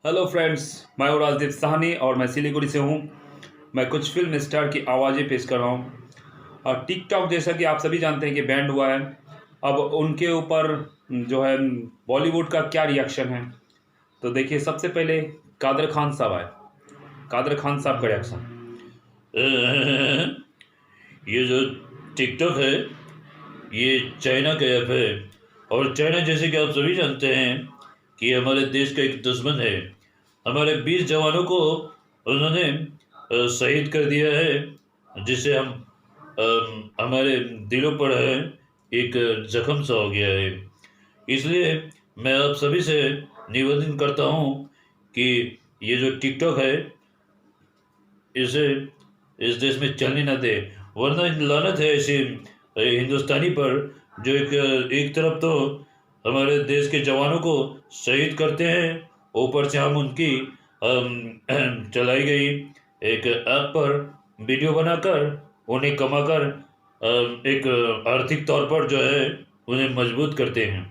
Hello friends, मैं हूँ राजदीप साहनी और मैं सिलीगुड़ी से हूँ। मैं कुछ फिल्म स्टार की आवाज़ें पेश कर रहा हूँ। और टिकटॉक जैसा कि आप सभी जानते हैं कि बैंड हुआ है। अब उनके ऊपर जो है बॉलीवुड का क्या रिएक्शन है, तो देखिए। सबसे पहले कादर खान साहब आए। कादर खान साहब का रिएक्शन। ये जो टिकटॉक है, ये चाइना का ऐप है। और चाइना, जैसे कि आप सभी जानते हैं, कि हमारे देश का एक दुश्मन है। हमारे 20 जवानों को उन्होंने शहीद कर दिया है, जिससे हमारे दिलों पर है एक जख्म सा हो गया है। इसलिए मैं आप सभी से निवेदन करता हूँ कि ये जो टिकटॉक है, इसे इस देश में चलने न दे, वरना लानत है ऐसे हिंदुस्तानी पर, जो एक तरफ तो हमारे देश के जवानों को शहीद करते हैं, ऊपर से हम उनकी चलाई गई एक ऐप पर वीडियो बनाकर उन्हें कमाकर एक आर्थिक तौर पर जो है उन्हें मजबूत करते हैं।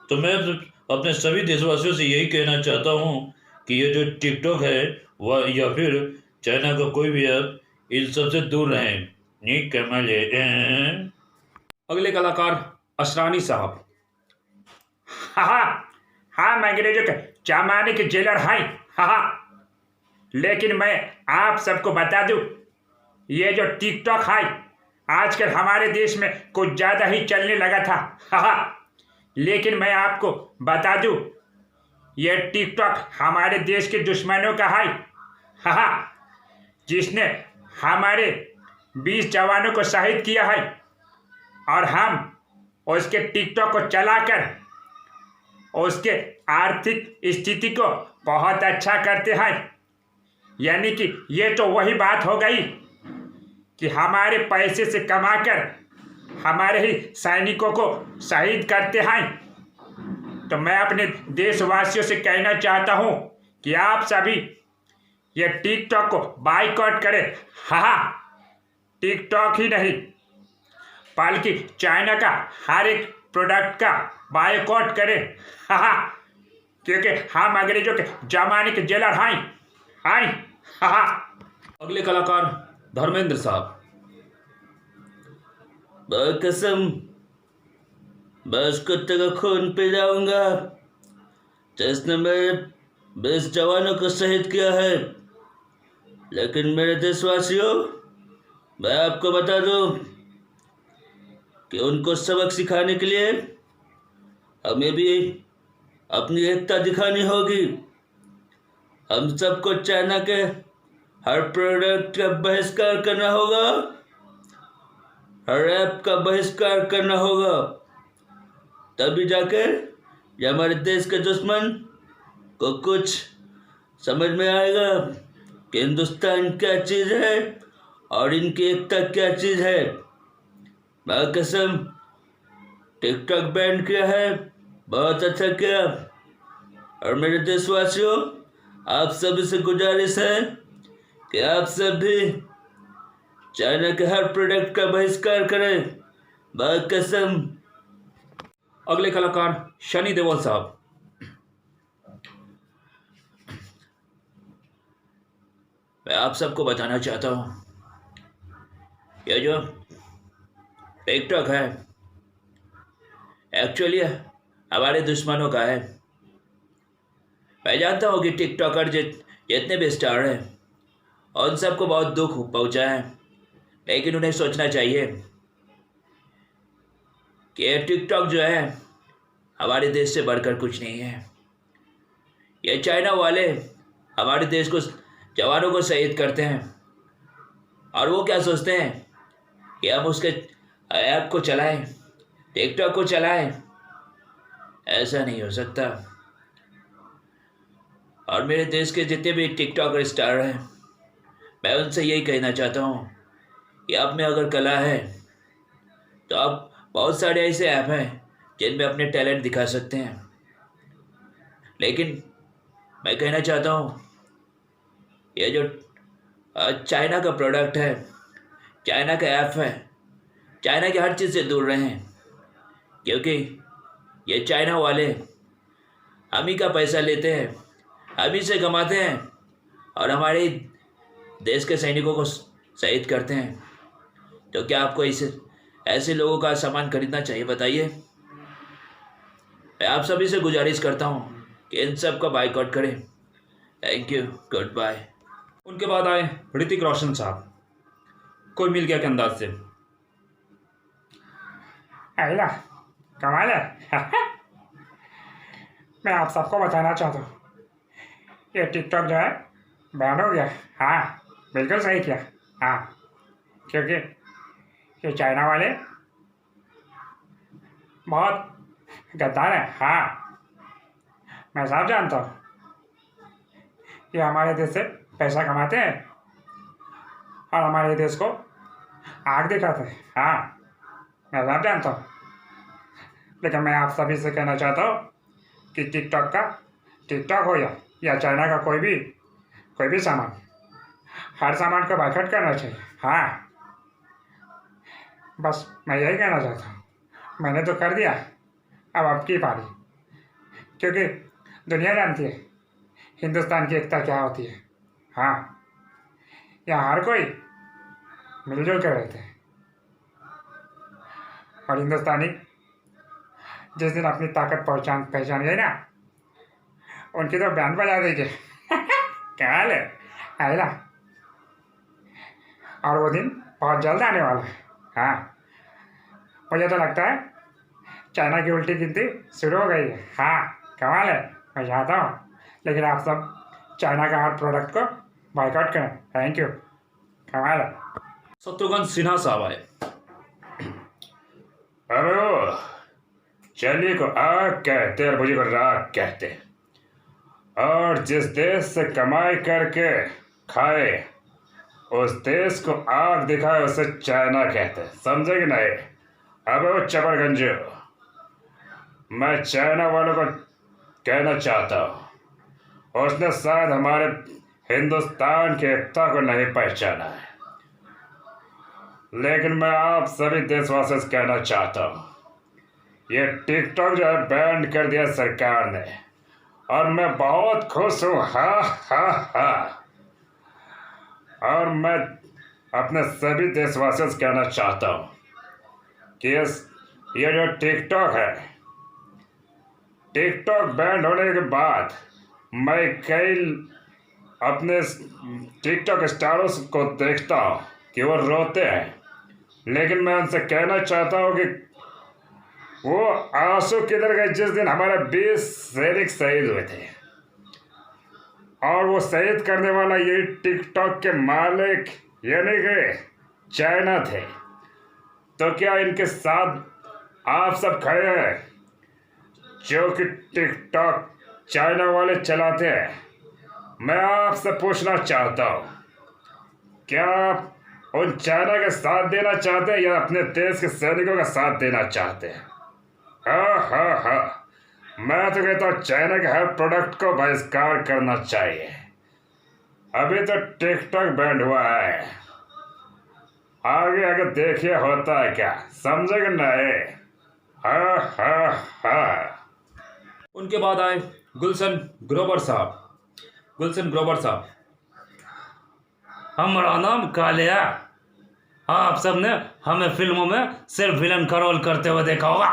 तो मैं अपने सभी देशवासियों से यही कहना चाहता हूँ कि ये जो टिकटॉक है वह या फिर चाइना का कोई भी ऐप, इन सबसे दूर रहें। नी कमल अगले कलाकार असरानी साहब। हाँ हाँ, मैं अंग्रेजों के जमाने के जेलर हैं। हाँ, लेकिन मैं आप सबको बता दूं, ये जो टिकटॉक है आजकल हमारे देश में कुछ ज़्यादा ही चलने लगा था। हाँ, लेकिन मैं आपको बता दूं, ये टिकटॉक हमारे देश के दुश्मनों का है। हाँ, जिसने हमारे 20 जवानों को शहीद किया है, और हम उसके टिकटॉक को चलाकर उसके आर्थिक स्थिति को बहुत अच्छा करते हैं। यानी कि ये तो वही बात हो गई कि हमारे पैसे से कमाकर हमारे ही सैनिकों को शहीद करते हैं। तो मैं अपने देशवासियों से कहना चाहता हूँ कि आप सभी ये टिकटॉक को बाइकआउट करें। हाँ, टिकटॉक ही नहीं बल्कि चाइना का हर एक प्रोडक्ट का बाइकआउट करें। हाँ, क्योंकि हम अंग्रेजों के जमाने के जेलर हैं। हाँ। अगले कलाकार धर्मेंद्र साहब। कसम, बस कुत्ते का खून पी जाऊंगा जिसने मेरे 20 जवानों को शहीद किया है। लेकिन मेरे देशवासियों, मैं आपको बता दूं कि उनको सबक सिखाने के लिए हमें भी अपनी एकता दिखानी होगी। हम सबको चाइना के हर प्रोडक्ट का बहिष्कार करना होगा, हर ऐप का बहिष्कार करना होगा। तभी जाकर ये हमारे देश के दुश्मन को कुछ समझ में आएगा कि हिंदुस्तान क्या चीज़ है और इनकी एकता क्या चीज़ है। मैं कसम, टिकटॉक बैन किया है, बहुत अच्छा किया। और मेरे देशवासियों, आप सभी से गुजारिश है कि आप सब भी चाइना के हर प्रोडक्ट का बहिष्कार करें। बहुत कसम। अगले कलाकार शनि देओल साहब। मैं आप सबको बताना चाहता हूँ, ये जो टिकटॉक है एक्चुअली हमारे दुश्मनों का है। मैं जानता हूँ कि टिकटॉकर जितने भी स्टार हैं उन सबको बहुत दुख पहुँचा है, लेकिन उन्हें सोचना चाहिए कि ये टिकटॉक जो है हमारे देश से बढ़कर कुछ नहीं है। ये चाइना वाले हमारे देश को, जवानों को शहीद करते हैं, और वो क्या सोचते हैं कि हम उसके ऐप को चलाएं, टिकटॉक को चलाएं। ऐसा नहीं हो सकता। और मेरे देश के जितने भी टिकटॉकर स्टार हैं, मैं उनसे यही कहना चाहता हूँ कि आप में अगर कला है तो आप बहुत सारे ऐसे ऐप हैं जिनमें अपने टैलेंट दिखा सकते हैं। लेकिन मैं कहना चाहता हूँ, ये जो चाइना का प्रोडक्ट है, चाइना का ऐप है, चाइना की हर चीज़ से दूर रहें, क्योंकि ये चाइना वाले हम ही का पैसा लेते हैं हम इसे कमाते हैं और हमारे देश के सैनिकों को शहीद करते हैं। तो क्या आपको इसे ऐसे लोगों का सामान खरीदना चाहिए, बताइए? मैं आप सभी से गुजारिश करता हूँ कि इन सब का बाइकआउट करें। Thank you, good bye. उनके बाद आए ऋतिक रोशन साहब, कोई मिल गया के अंदाज से। अला कमाल है। मैं आप सबको बताना चाहता हूँ, ये टिकटॉक जो है बैन हो गया। हाँ, बिल्कुल सही किया। हाँ, क्योंकि ये चाइना वाले बहुत गद्दार है। हाँ, मैं सब जानता हूँ। ये हमारे देश से पैसा कमाते हैं और हमारे देश को आग दिखाते हैं। हाँ, मैं सब जानता हूँ। लेकिन मैं आप सभी से कहना चाहता हूँ कि टिकटॉक हो या चाइना का कोई भी सामान, हर सामान को बाइकआउट करना चाहिए। हाँ, बस मैं यही कहना चाहता हूँ। मैंने तो कर दिया, अब आपकी पारी। क्योंकि दुनिया जानती है हिंदुस्तान की एकता क्या होती है। हाँ, यहाँ हर कोई मिलजुल कर रहते हैं और हिंदुस्तानी जिस दिन अपनी ताकत पहचान गई ना, उनकी तो बैंड बजा देंगे। क्या हाल है आयला? और वो दिन बहुत जल्द आने वाला है। हाँ, मुझे तो लगता है चाइना की उल्टी गिनती शुरू हो गई है। हाँ, कमाल है। मैं चाहता हूँ, लेकिन आप सब चाइना का हर प्रोडक्ट को बाइकआउट करें। थैंक यू, कमाल है। शत्रुघ्न सिन्हा साहब आए। अरे वो चलिए को आग कहते हैं और मुझे को राग कहते हैं, और जिस देश से कमाई करके खाए उस देश को आग दिखाए उसे चाइना कहते हैं, समझे कि नहीं? अब वो चबरगंज, मैं चाइना वालों को कहना चाहता हूँ, उसने शायद हमारे हिंदुस्तान की एकता को नहीं पहचाना है, लेकिन मैं आप सभी देशवासियों से कहना चाहता हूँ, ये टिकटॉक जो है बैन कर दिया सरकार ने, और मैं बहुत खुश हूँ। हाँ हाँ हाँ। और मैं अपने सभी देशवासियों से कहना चाहता हूँ कि ये जो टिकटॉक है, टिकटॉक बैन होने के बाद मैं कई अपने टिकटॉक स्टारों को देखता हूँ कि वो रोते हैं, लेकिन मैं उनसे कहना चाहता हूँ कि वो आंसू किधर गए जिस दिन हमारे 20 सैनिक शहीद हुए थे, और वो शहीद करने वाला ये टिकटॉक के मालिक यानी कि चाइना थे। तो क्या इनके साथ आप सब खड़े हैं जो कि टिकटॉक चाइना वाले चलाते हैं? मैं आपसे पूछना चाहता हूँ, क्या आप उन चाइना के साथ देना चाहते हैं या अपने देश के सैनिकों का साथ देना चाहते हैं? हाँ हाँ हाँ, मैं तो कहता हूँ चाइना के हर प्रोडक्ट को बहिष्कार करना चाहिए। अभी तो टिकटॉक बैंड हुआ है, आगे आगे देखिए होता है क्या, समझे कि नहीं? हाँ हाँ हाँ। उनके बाद आए गुलशन ग्रोवर साहब। गुलशन ग्रोवर साहब, हमारा नाम कालिया। आप सब ने हमें फिल्मों में सिर्फ विलन का रोल करते हुए देखा होगा,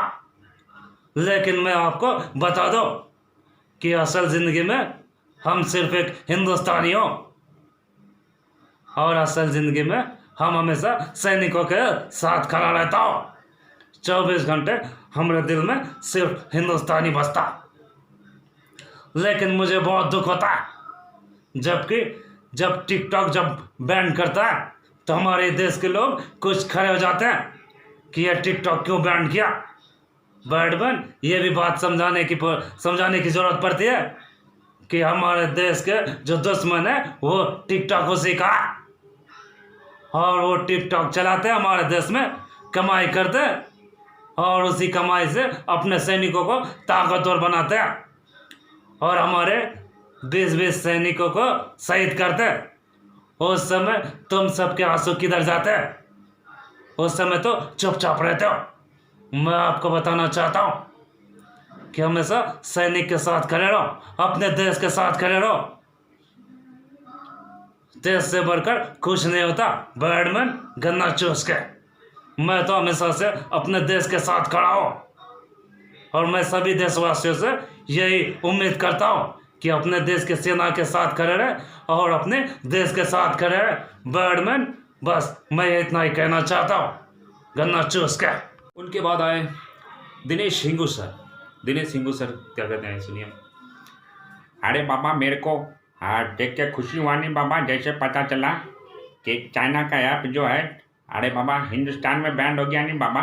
लेकिन मैं आपको बता दूं कि असल जिंदगी में हम सिर्फ एक हिंदुस्तानी हो, और असल जिंदगी में हम हमेशा सैनिकों के साथ खड़ा रहता हो। 24 घंटे हमारे दिल में सिर्फ हिंदुस्तानी बसता। लेकिन मुझे बहुत दुख होता है जब टिकटॉक जब बैन करता है तो हमारे देश के लोग कुछ खड़े हो जाते हैं कि यह टिकटॉक क्यों बैन किया। बैडमैन ये भी बात समझाने की ज़रूरत पड़ती है कि हमारे देश के जो दुश्मन है वो टिकटॉक उसी का, और वो टिकटॉक चलाते हैं, हमारे देश में कमाई करते हैं, और उसी कमाई से अपने सैनिकों को ताकतवर बनाते हैं, और हमारे 20-20 सैनिकों को शहीद करते हैं। उस समय तुम सबके आंसू किधर जाते हैं? उस समय तो चुपचाप रहते हो। मैं आपको बताना चाहता हूँ कि हमेशा सैनिक के साथ खड़े रहो, अपने देश के साथ खड़े रहो। देश से बढ़कर कुछ नहीं होता बैडमैन गन्ना चूस के। मैं तो हमेशा से अपने देश के साथ खड़ा हूँ और मैं सभी देशवासियों से यही उम्मीद करता हूँ कि अपने देश के सेना के साथ खड़े रहे और अपने देश के साथ खड़े रहे बैडमैन। बस मैं इतना ही कहना चाहता हूँ, गन्ना चूस के। उनके बाद आए दिनेश हिंगू सर। दिनेश हिंगू सर क्या कहते हैं सुनिए। अरे बाबा मेरे को देख के खुशी हुआ नहीं बाबा, जैसे पता चला कि चाइना का ऐप जो है अरे बाबा हिंदुस्तान में बैंड हो गया नहीं बाबा।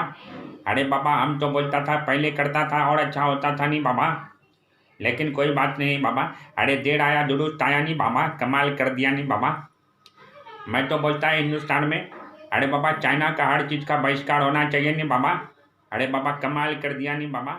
अरे बाबा हम तो बोलता था पहले करता था और अच्छा होता था नहीं बाबा, लेकिन कोई बात नहीं बाबा। अरे देर आया दुरुस्त आया नहीं बाबा, कमाल कर दिया नहीं बाबा। मैं तो बोलता है हिंदुस्तान में अरे बाबा चाइना का हर चीज़ का बहिष्कार होना चाहिए नहीं बाबा। अरे बाबा कमाल कर दिया नहीं बाबा।